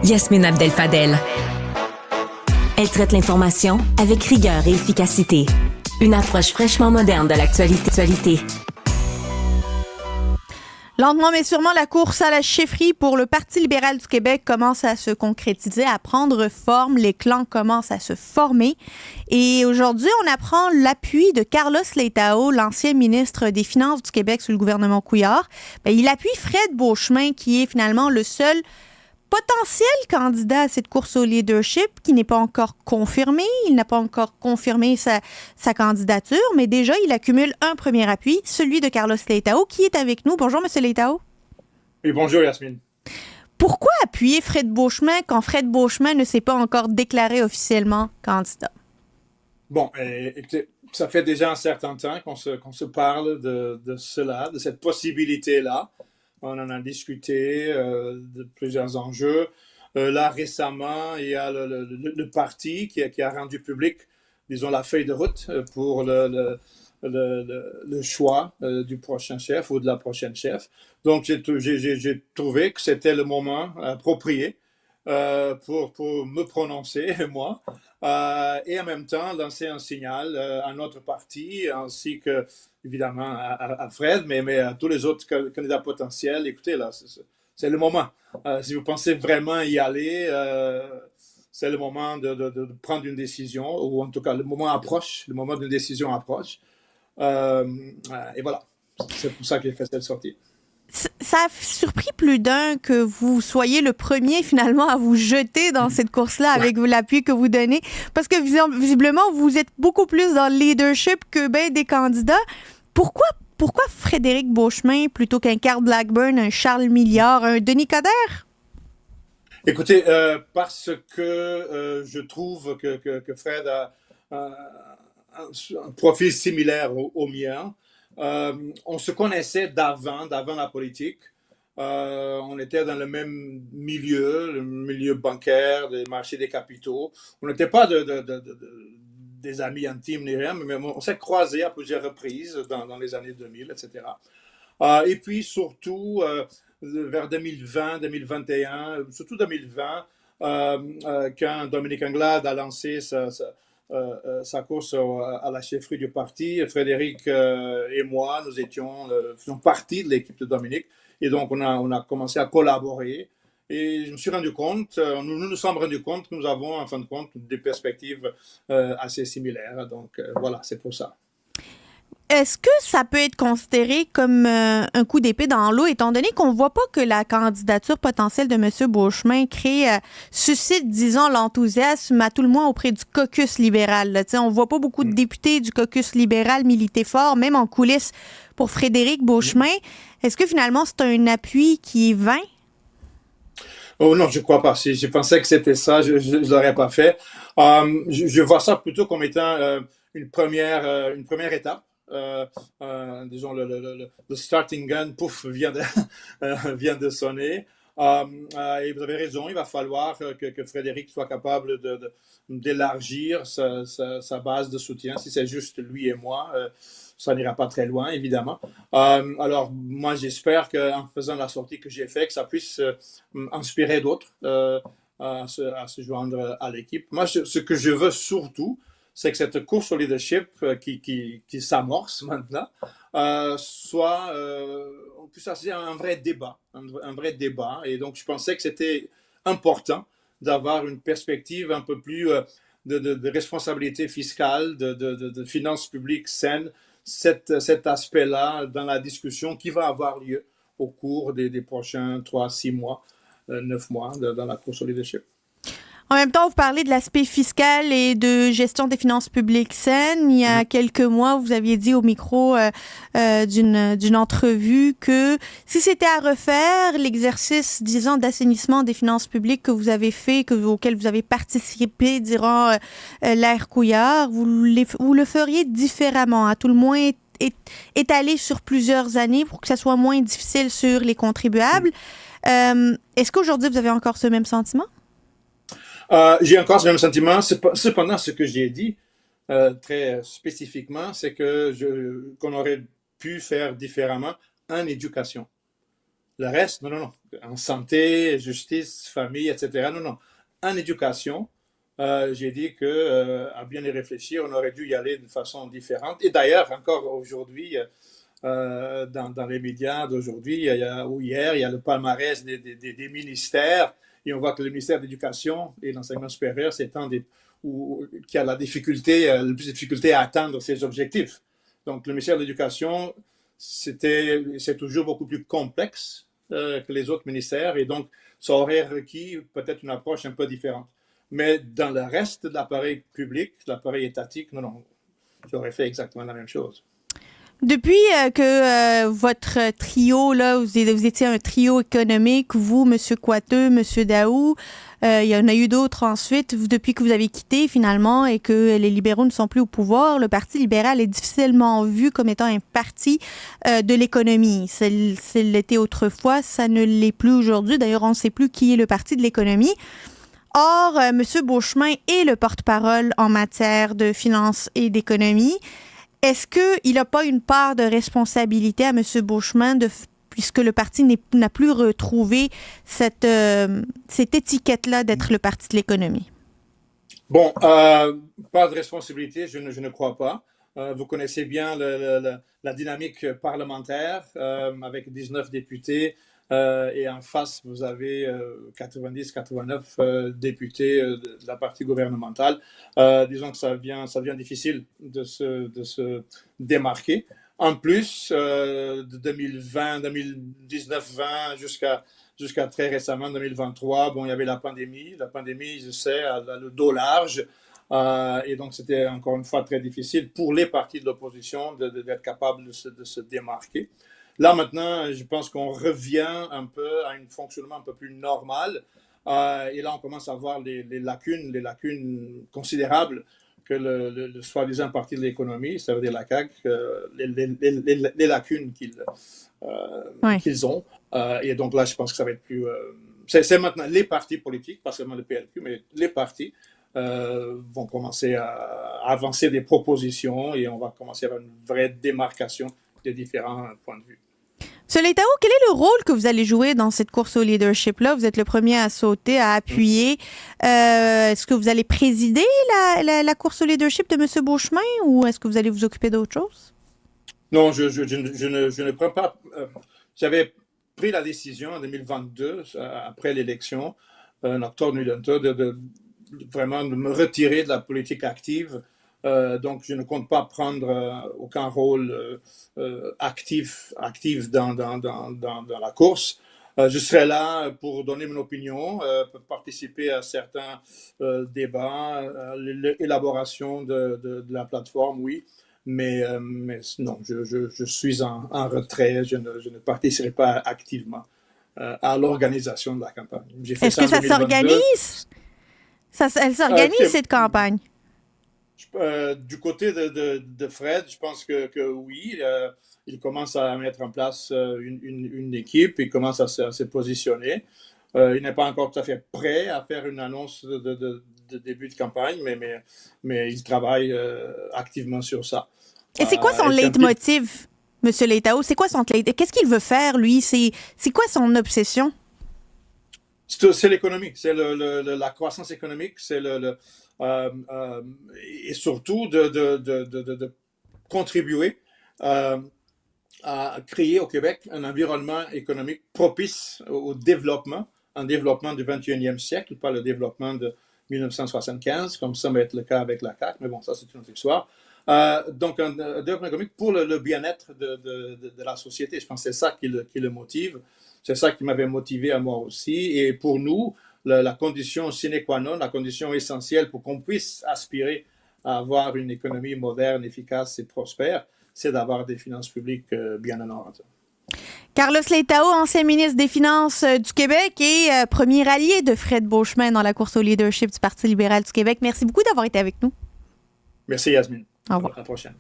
Yasmine Abdel-Fadel. Elle traite l'information avec rigueur et efficacité. Une approche fraîchement moderne de l'actualité. Lentement mais sûrement, la course à la chefferie pour le Parti libéral du Québec commence à se concrétiser, à prendre forme. Les clans commencent à se former. Et aujourd'hui, on apprend l'appui de Carlos Leitao, l'ancien ministre des Finances du Québec sous le gouvernement Couillard. Il appuie Fred Beauchemin, qui est finalement le seul potentiel candidat à cette course au leadership qui n'est pas encore confirmé. Il n'a pas encore confirmé sa candidature, mais déjà, il accumule un premier appui, celui de Carlos Leitao, qui est avec nous. Bonjour, M. Leitao. Oui, bonjour, Yasmine. Pourquoi appuyer Fred Beauchemin quand Fred Beauchemin ne s'est pas encore déclaré officiellement candidat? Bon, écoutez, ça fait déjà un certain temps qu'on se parle de cela, de cette possibilité-là. On en a discuté de plusieurs enjeux. Là, récemment, il y a le parti qui a rendu public, disons, la feuille de route pour le choix du prochain chef ou de la prochaine chef. Donc, j'ai trouvé que c'était le moment approprié pour me prononcer, moi, et en même temps lancer un signal à notre parti, ainsi que évidemment à Fred, mais à tous les autres candidats potentiels. Écoutez, là, c'est le moment. Si vous pensez vraiment y aller, c'est le moment de prendre une décision, ou en tout cas, le moment d'une décision approche. Et voilà, c'est pour ça que j'ai fait cette sortie. Ça a surpris plus d'un que vous soyez le premier finalement à vous jeter dans cette course-là avec l'appui que vous donnez, parce que visiblement, vous êtes beaucoup plus dans le leadership que bien des candidats. Pourquoi Frédéric Beauchemin plutôt qu'un Carl Blackburn, un Charles Milliard, un Denis Coderre? Écoutez, parce que je trouve que Fred a un profil similaire au mien. On se connaissait d'avant la politique. On était dans le même milieu, le milieu bancaire, le marché des capitaux. On n'était pas des amis intimes ni rien, mais on s'est croisés à plusieurs reprises dans les années 2000, etc. Et puis surtout, vers 2020, 2021, surtout 2020, quand Dominique Anglade a lancé sa course à la chefferie du parti, Frédéric et moi, nous faisions partie de l'équipe de Dominique, et donc on a commencé à collaborer. Et je me suis rendu compte, nous nous sommes rendus compte que nous avons, en fin de compte, des perspectives assez similaires. Donc voilà, c'est pour ça. Est-ce que ça peut être considéré comme un coup d'épée dans l'eau, étant donné qu'on ne voit pas que la candidature potentielle de M. Beauchemin suscite, disons, l'enthousiasme à tout le moins auprès du caucus libéral. Là. On ne voit pas beaucoup de députés du caucus libéral militer fort, même en coulisses, pour Frédéric Beauchemin. Est-ce que finalement c'est un appui qui est vain? Oh non, je ne crois pas. Si je pensais que c'était ça, je ne l'aurais pas fait. Je vois ça plutôt comme étant une première étape. Disons, le starting gun, pouf, vient de sonner. Et vous avez raison, il va falloir que Frédéric soit capable d'élargir sa base de soutien. Si c'est juste lui et moi, ça n'ira pas très loin, évidemment. Alors, moi, j'espère qu'en faisant la sortie que j'ai faite, que ça puisse inspirer d'autres à se joindre à l'équipe. Moi, ce que je veux surtout, c'est que cette course au leadership qui s'amorce maintenant on puisse assurer un vrai débat, un vrai débat. Et donc, je pensais que c'était important d'avoir une perspective un peu plus de responsabilité fiscale, de finances publiques saines, cet aspect-là dans la discussion qui va avoir lieu au cours des prochains 3-6 mois, 9 mois dans la course au leadership. En même temps, vous parlez de l'aspect fiscal et de gestion des finances publiques saines. Il y a quelques mois, vous aviez dit au micro d'une entrevue que si c'était à refaire, l'exercice, disons, d'assainissement des finances publiques que vous avez fait, auquel vous avez participé durant l'ère Couillard, vous le feriez différemment, à tout le moins étalé sur plusieurs années pour que ça soit moins difficile sur les contribuables. Est-ce qu'aujourd'hui, vous avez encore ce même sentiment? J'ai encore ce même sentiment. Cependant, ce que j'ai dit très spécifiquement, c'est qu'on aurait pu faire différemment en éducation. Le reste, non, non, non. En santé, justice, famille, etc. Non, non. En éducation, j'ai dit qu'à bien y réfléchir, on aurait dû y aller de façon différente. Et d'ailleurs, encore aujourd'hui, dans les médias d'aujourd'hui ou hier, il y a le palmarès des ministères. Et on voit que le ministère de l'Éducation et de l'Enseignement supérieur, c'est un des qui a le plus de difficulté à atteindre ses objectifs. Donc, le ministère de l'Éducation, c'est toujours beaucoup plus complexe que les autres ministères, et donc, ça aurait requis peut-être une approche un peu différente. Mais dans le reste de l'appareil public, l'appareil étatique, non, non, j'aurais fait exactement la même chose. Depuis que votre trio, là, vous étiez un trio économique, vous, M. Coiteux, M. Daou, il y en a eu d'autres ensuite, depuis que vous avez quitté finalement et que les libéraux ne sont plus au pouvoir, le Parti libéral est difficilement vu comme étant un parti de l'économie. S'il l'était autrefois, ça ne l'est plus aujourd'hui. D'ailleurs, on ne sait plus qui est le Parti de l'économie. Or, M. Beauchemin est le porte-parole en matière de finances et d'économie. Est-ce qu'il n'a pas une part de responsabilité à M. Beauchemin puisque le parti n'a plus retrouvé cette étiquette-là d'être le parti de l'économie? Bon, pas de responsabilité, je ne crois pas. Vous connaissez bien la dynamique parlementaire avec 19 députés et en face, vous avez 90-89 députés de la partie gouvernementale. Disons que ça devient difficile de se démarquer. En plus, de 2020, 2019-20 jusqu'à très récemment, 2023, bon, il y avait la pandémie. La pandémie, je sais, a le dos large. Et donc, c'était encore une fois très difficile pour les partis de l'opposition d'être capables de se démarquer. Là, maintenant, je pense qu'on revient un peu à un fonctionnement un peu plus normal. Et là, on commence à voir les lacunes considérables que le soi-disant parti de l'économie, ça veut dire la CAQ, les lacunes qu'ils ont. Et donc là, je pense que ça va être plus... c'est maintenant les partis politiques, pas seulement le PLQ, mais les partis vont commencer à avancer des propositions et on va commencer à avoir une vraie démarcation des différents points de vue. M. Leitao, quel est le rôle que vous allez jouer dans cette course au leadership-là? Vous êtes le premier à sauter, à appuyer. Est-ce que vous allez présider la course au leadership de M. Beauchemin ou est-ce que vous allez vous occuper d'autre chose? Non, je ne prends pas... j'avais pris la décision en 2022, après l'élection, en octobre 2022, de vraiment de me retirer de la politique active. Donc, je ne compte pas prendre aucun rôle actif dans la course. Je serai là pour donner mon opinion, pour participer à certains débats, l'élaboration de la plateforme, oui. Mais non, je suis en retrait. Je ne participerai pas activement à l'organisation de la campagne. Est-ce que ça s'organise? Elle s'organise, cette campagne? Du côté de Fred, je pense que oui, il commence à mettre en place une équipe, il commence à se positionner. Il n'est pas encore tout à fait prêt à faire une annonce de début de campagne, mais il travaille activement sur ça. Et c'est quoi son leitmotiv, M. Leitao? C'est quoi son leitmotiv? Qu'est-ce qu'il veut faire, lui? C'est quoi son obsession? C'est l'économie, c'est la croissance économique, c'est et surtout de contribuer à créer au Québec un environnement économique propice au développement, un développement du 21e siècle, pas le développement de 1975, comme ça va être le cas avec la CAQ, mais bon, ça c'est une autre histoire. Donc un développement économique pour le bien-être de la société. Je pense que c'est ça qui le motive. C'est ça qui m'avait motivé à moi aussi. Et pour nous, la condition sine qua non, la condition essentielle pour qu'on puisse aspirer à avoir une économie moderne, efficace et prospère, c'est d'avoir des finances publiques bien en ordre. Carlos Leitao, ancien ministre des Finances du Québec et premier allié de Fred Beauchemin dans la course au leadership du Parti libéral du Québec. Merci beaucoup d'avoir été avec nous. Merci Yasmine. Au revoir. À la prochaine.